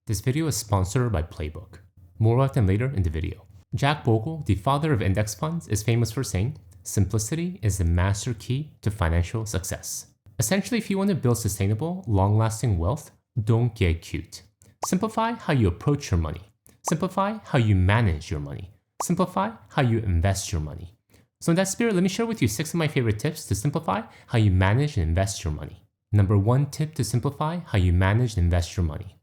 This video is sponsored by Playbook. More about them later in the video. Jack Bogle, the father of index funds, is famous for saying, "Simplicity is the master key to financial success." Essentially, if you want to build sustainable, long-lasting wealth, don't get cute. Simplify how you approach your money. Simplify how you manage your money. Simplify how you invest your money. So in that spirit, let me share with you 6 of my favorite tips to simplify how you manage and invest your money. Number 1 tip to simplify how you manage and invest your money.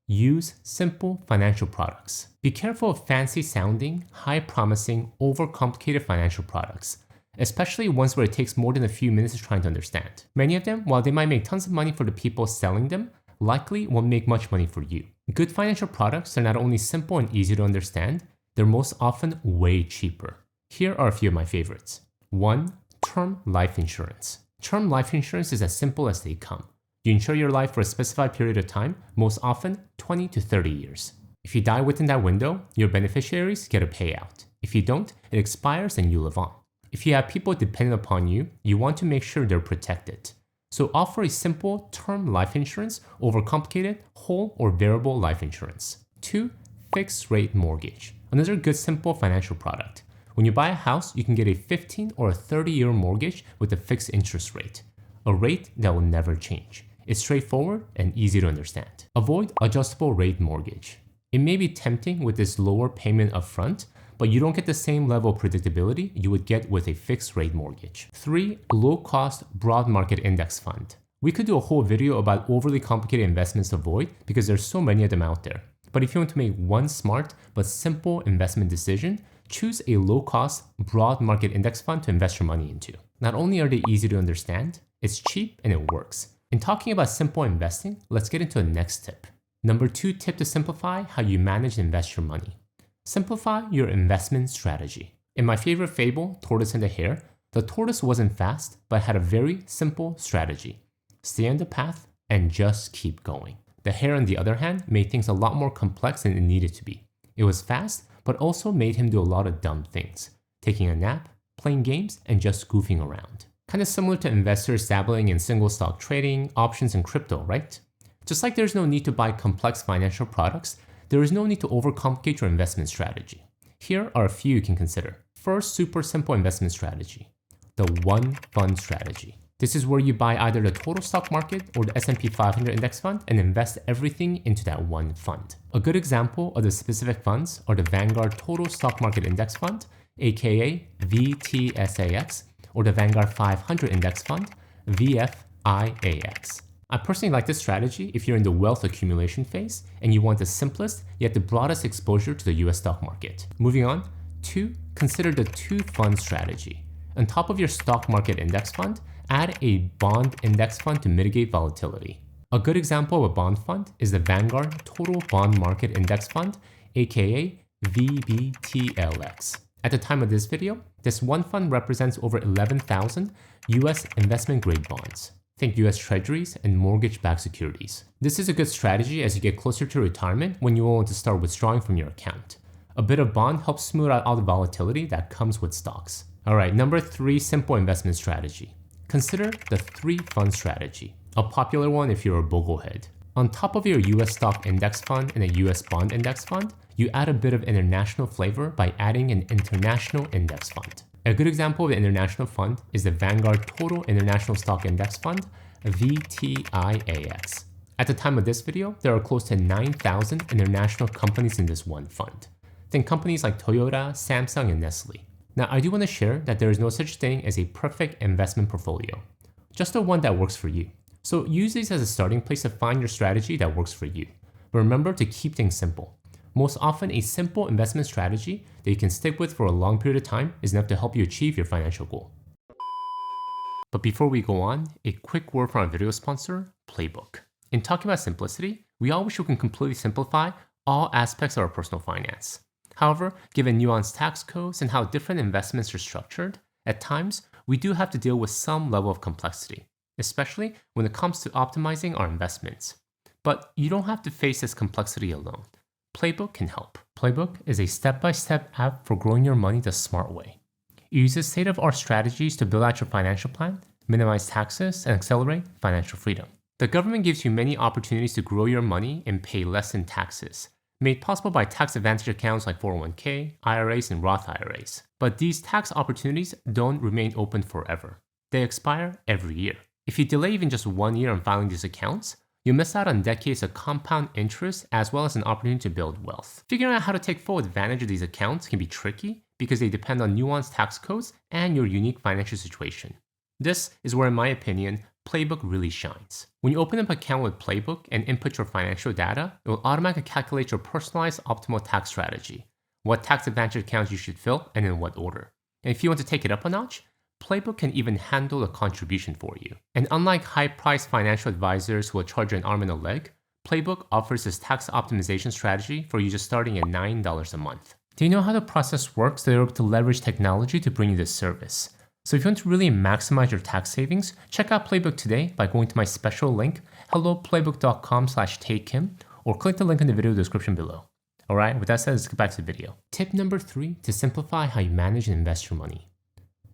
Use simple financial products. Be careful of fancy-sounding, high-promising, overcomplicated financial products, especially ones where it takes more than a few minutes trying to understand. Many of them, while they might make tons of money for the people selling them, likely won't make much money for you. Good financial products are not only simple and easy to understand, they're most often way cheaper. Here are a few of my favorites. 1. Term life insurance. Term life insurance is as simple as they come. You insure your life for a specified period of time, most often 20 to 30 years. If you die within that window, your beneficiaries get a payout. If you don't, it expires and you live on. If you have people dependent upon you, you want to make sure they're protected. So offer a simple term life insurance over complicated whole or variable life insurance. 2. Fixed rate mortgage. Another good simple financial product. When you buy a house, you can get a 15 or a 30-year mortgage with a fixed interest rate, a rate that will never change. It's straightforward and easy to understand. Avoid adjustable rate mortgage. It may be tempting with this lower payment upfront, but you don't get the same level of predictability you would get with a fixed rate mortgage. 3. Low-cost broad market index fund. We could do a whole video about overly complicated investments to avoid because there's so many of them out there. But if you want to make one smart but simple investment decision, choose a low-cost broad market index fund to invest your money into. Not only are they easy to understand, it's cheap and it works. In talking about simple investing, let's get into the next tip. Number 2 tip to simplify how you manage and invest your money. Simplify your investment strategy. In my favorite fable, Tortoise and the Hare, the tortoise wasn't fast, but had a very simple strategy. Stay on the path and just keep going. The hare, on the other hand, made things a lot more complex than it needed to be. It was fast, but also made him do a lot of dumb things. Taking a nap, playing games, and just goofing around. Kind of similar to investors dabbling in single stock trading, options, and crypto, right? Just like there's no need to buy complex financial products, there is no need to overcomplicate your investment strategy. Here are a few you can consider. First, super simple investment strategy. The one fund strategy. This is where you buy either the total stock market or the S&P 500 index fund and invest everything into that one fund. A good example of the specific funds are the Vanguard Total Stock Market Index Fund, aka VTSAX, or the Vanguard 500 Index Fund, VFIAX. I personally like this strategy if you're in the wealth accumulation phase and you want the simplest yet the broadest exposure to the US stock market. Moving on, 2. Consider the 2-fund strategy. On top of your stock market index fund, add a bond index fund to mitigate volatility. A good example of a bond fund is the Vanguard Total Bond Market Index Fund, aka VBTLX. At the time of this video, this one fund represents over 11,000 US investment-grade bonds. Think US Treasuries and mortgage-backed securities. This is a good strategy as you get closer to retirement when you want to start withdrawing from your account. A bit of bond helps smooth out all the volatility that comes with stocks. Alright, number 3 simple investment strategy. Consider the 3-fund strategy, a popular one if you're a boglehead. On top of your US stock index fund and a US bond index fund, you add a bit of international flavor by adding an international index fund. A good example of the international fund is the Vanguard Total International Stock Index Fund, VTIAX. At the time of this video, there are close to 9,000 international companies in this one fund. Think companies like Toyota, Samsung, and Nestle. Now, I do want to share that there is no such thing as a perfect investment portfolio, just the one that works for you. So use these as a starting place to find your strategy that works for you. But remember to keep things simple. Most often, a simple investment strategy that you can stick with for a long period of time is enough to help you achieve your financial goal. But before we go on, a quick word from our video sponsor, Playbook. In talking about simplicity, we all wish we can completely simplify all aspects of our personal finance. However, given nuanced tax codes and how different investments are structured, at times, we do have to deal with some level of complexity, especially when it comes to optimizing our investments. But you don't have to face this complexity alone. Playbook can help. Playbook is a step-by-step app for growing your money the smart way. It uses state-of-the-art strategies to build out your financial plan, minimize taxes, and accelerate financial freedom. The government gives you many opportunities to grow your money and pay less in taxes, made possible by tax advantage accounts like 401k, IRAs, and Roth IRAs. But these tax opportunities don't remain open forever. They expire every year. If you delay even just 1 year on filing these accounts, you miss out on decades of compound interest as well as an opportunity to build wealth. Figuring out how to take full advantage of these accounts can be tricky because they depend on nuanced tax codes and your unique financial situation. This is where, in my opinion, Playbook really shines. When you open up an account with Playbook and input your financial data, it will automatically calculate your personalized optimal tax strategy, what tax advantage accounts you should fill, and in what order. And if you want to take it up a notch, Playbook can even handle the contribution for you. And unlike high-priced financial advisors who will charge you an arm and a leg, Playbook offers this tax optimization strategy for you just starting at $9 a month. Do you know how the process works that you're able to leverage technology to bring you this service? So if you want to really maximize your tax savings, check out Playbook today by going to my special link, helloplaybook.com/takekim, or click the link in the video description below. Alright, with that said, let's get back to the video. Tip number 3 to simplify how you manage and invest your money.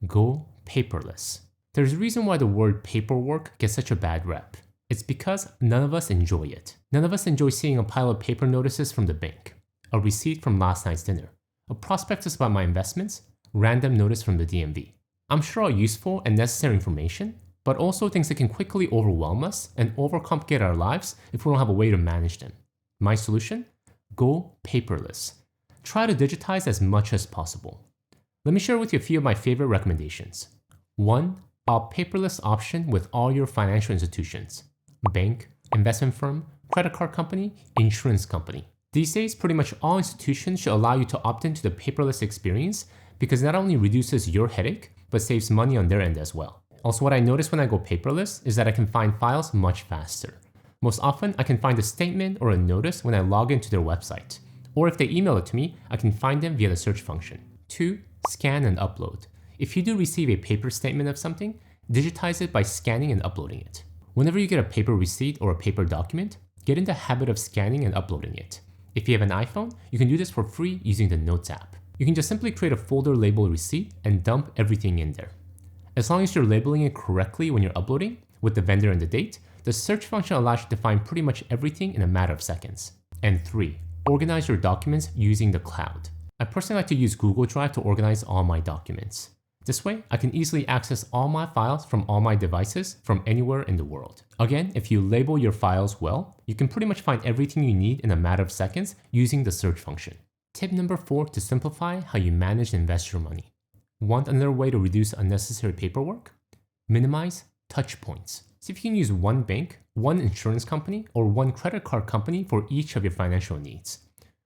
Go paperless. There's a reason why the word paperwork gets such a bad rep. It's because none of us enjoy it. None of us enjoy seeing a pile of paper notices from the bank, a receipt from last night's dinner, a prospectus about my investments, random notice from the DMV. I'm sure all useful and necessary information, but also things that can quickly overwhelm us and overcomplicate our lives if we don't have a way to manage them. My solution? Go paperless. Try to digitize as much as possible. Let me share with you a few of my favorite recommendations. 1. Opt paperless option with all your financial institutions. Bank, investment firm, credit card company, insurance company. These days, pretty much all institutions should allow you to opt into the paperless experience because it not only reduces your headache, but saves money on their end as well. Also, what I notice when I go paperless is that I can find files much faster. Most often, I can find a statement or a notice when I log into their website. Or if they email it to me, I can find them via the search function. 2. Scan and upload. If you do receive a paper statement of something, digitize it by scanning and uploading it. Whenever you get a paper receipt or a paper document, get in the habit of scanning and uploading it. If you have an iPhone, you can do this for free using the Notes app. You can just simply create a folder labeled receipt and dump everything in there. As long as you're labeling it correctly when you're uploading, with the vendor and the date, the search function allows you to find pretty much everything in a matter of seconds. And 3. Organize your documents using the cloud. I personally like to use Google Drive to organize all my documents. This way, I can easily access all my files from all my devices from anywhere in the world. Again, if you label your files well, you can pretty much find everything you need in a matter of seconds using the search function. Tip number 4 to simplify how you manage and invest your money. Want another way to reduce unnecessary paperwork? Minimize touch points. So if you can use one bank, one insurance company, or one credit card company for each of your financial needs.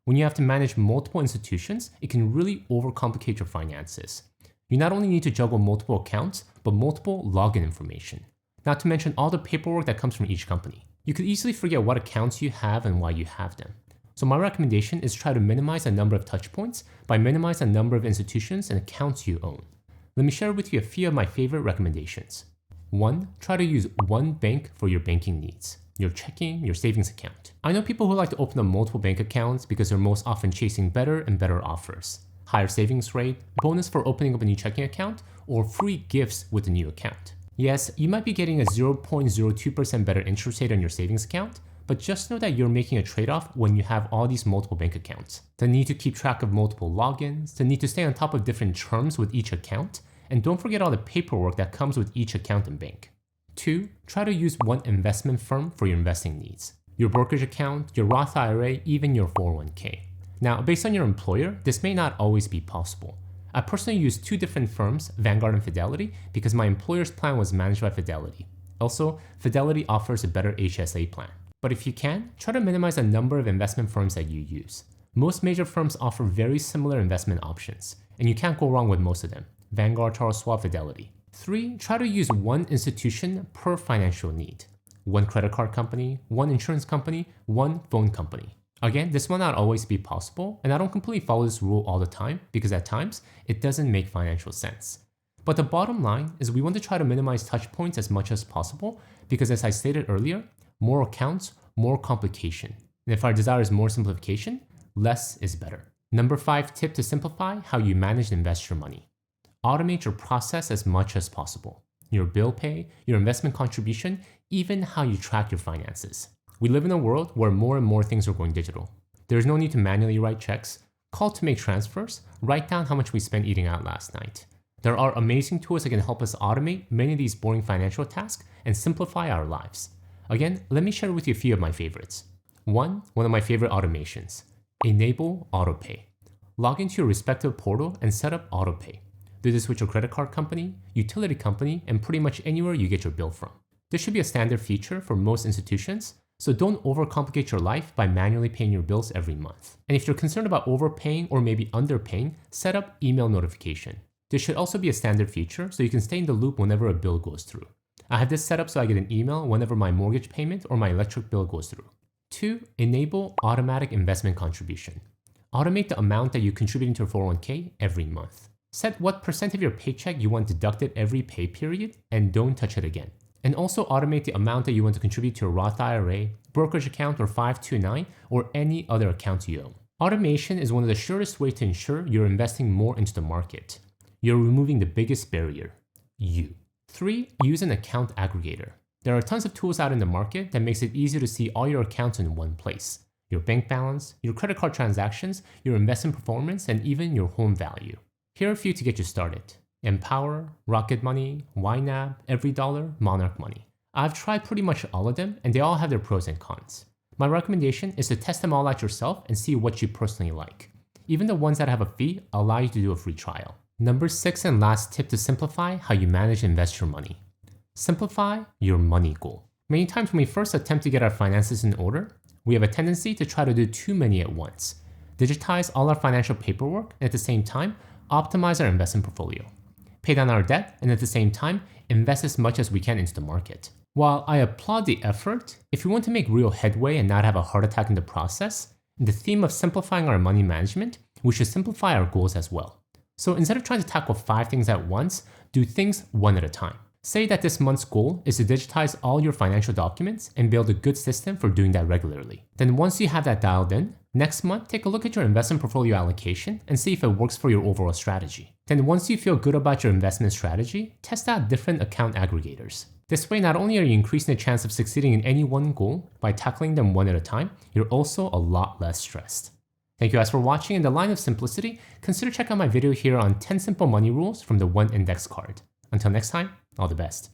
When you have to manage multiple institutions, it can really overcomplicate your finances. You not only need to juggle multiple accounts, but multiple login information. Not to mention all the paperwork that comes from each company. You could easily forget what accounts you have and why you have them. So my recommendation is try to minimize the number of touch points by minimizing the number of institutions and accounts you own. Let me share with you a few of my favorite recommendations. 1. Try to use one bank for your banking needs. Your checking, your savings account. I know people who like to open up multiple bank accounts because they're most often chasing better and better offers. Higher savings rate, bonus for opening up a new checking account, or free gifts with a new account. Yes, you might be getting a 0.02% better interest rate on your savings account, but just know that you're making a trade-off when you have all these multiple bank accounts. The need to keep track of multiple logins, the need to stay on top of different terms with each account, and don't forget all the paperwork that comes with each account and bank. 2. Try to use one investment firm for your investing needs. Your brokerage account, your Roth IRA, even your 401k. Now, based on your employer, this may not always be possible. I personally use 2 different firms, Vanguard and Fidelity, because my employer's plan was managed by Fidelity. Also, Fidelity offers a better HSA plan. But if you can, try to minimize the number of investment firms that you use. Most major firms offer very similar investment options, and you can't go wrong with most of them. Vanguard, Charles Schwab, Fidelity. 3. Try to use one institution per financial need. One credit card company, one insurance company, one phone company. Again, this will not always be possible, and I don't completely follow this rule all the time because at times, it doesn't make financial sense. But the bottom line is we want to try to minimize touch points as much as possible because as I stated earlier, more accounts, more complication. And if our desire is more simplification, less is better. Number 5 tip to simplify how you manage and invest your money. Automate your process as much as possible. your bill pay, your investment contribution, even how you track your finances. We live in a world where more and more things are going digital. There's no need to manually write checks, call to make transfers, write down how much we spent eating out last night. There are amazing tools that can help us automate many of these boring financial tasks and simplify our lives. Again, let me share with you a few of my favorites. One of my favorite automations. Enable autopay. Log into your respective portal and set up autopay. Do this with your credit card company, utility company, and pretty much anywhere you get your bill from. This should be a standard feature for most institutions, so don't overcomplicate your life by manually paying your bills every month. And if you're concerned about overpaying or maybe underpaying, set up email notification. This should also be a standard feature so you can stay in the loop whenever a bill goes through. I have this set up so I get an email whenever my mortgage payment or my electric bill goes through. 2. Enable automatic investment contribution. Automate the amount that you contribute into your 401k every month. Set what percent of your paycheck you want deducted every pay period and don't touch it again. And also automate the amount that you want to contribute to a Roth IRA, brokerage account, or 529, or any other account you own. Automation is one of the surest ways to ensure you're investing more into the market. You're removing the biggest barrier, you. 3. Use an account aggregator. There are tons of tools out in the market that makes it easier to see all your accounts in one place. Your bank balance, your credit card transactions, your investment performance, and even your home value. Here are a few to get you started. Empower, Rocket Money, YNAB, EveryDollar, Monarch Money. I've tried pretty much all of them and they all have their pros and cons. My recommendation is to test them all out yourself and see what you personally like. Even the ones that have a fee allow you to do a free trial. Number 6 and last tip to simplify how you manage and invest your money. Simplify your money goal. Many times when we first attempt to get our finances in order, we have a tendency to try to do too many at once. Digitize all our financial paperwork and at the same time, optimize our investment portfolio. Pay down our debt and at the same time, invest as much as we can into the market. While I applaud the effort, if we want to make real headway and not have a heart attack in the process, in the theme of simplifying our money management, we should simplify our goals as well. So instead of trying to tackle 5 things at once, do things one at a time. Say that this month's goal is to digitize all your financial documents and build a good system for doing that regularly. Then once you have that dialed in, next month take a look at your investment portfolio allocation and see if it works for your overall strategy. Then once you feel good about your investment strategy, test out different account aggregators. This way, not only are you increasing the chance of succeeding in any one goal by tackling them one at a time, you're also a lot less stressed. Thank you guys for watching. In the line of simplicity, consider checking out my video here on 10 simple money rules from the One Index card. Until next time, all the best.